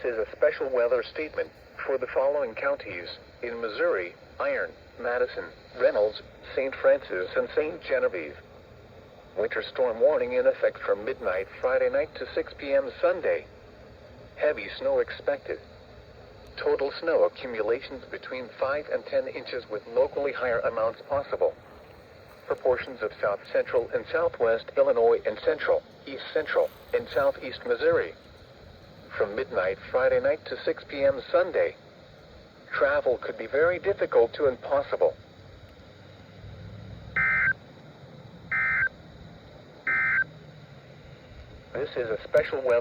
is a special weather statement for the following counties in Missouri: Iron, Madison, Reynolds, St. Francis, and St. Genevieve. Winter storm warning in effect from midnight Friday night to 6 p.m. Sunday. Heavy snow expected. Total snow accumulations between 5 and 10 inches with locally higher amounts possible. Proportions of south central and southwest Illinois and central, east central, and southeast Missouri. From midnight Friday night to 6 p.m. Sunday. Travel could be very difficult to impossible. This is a special weather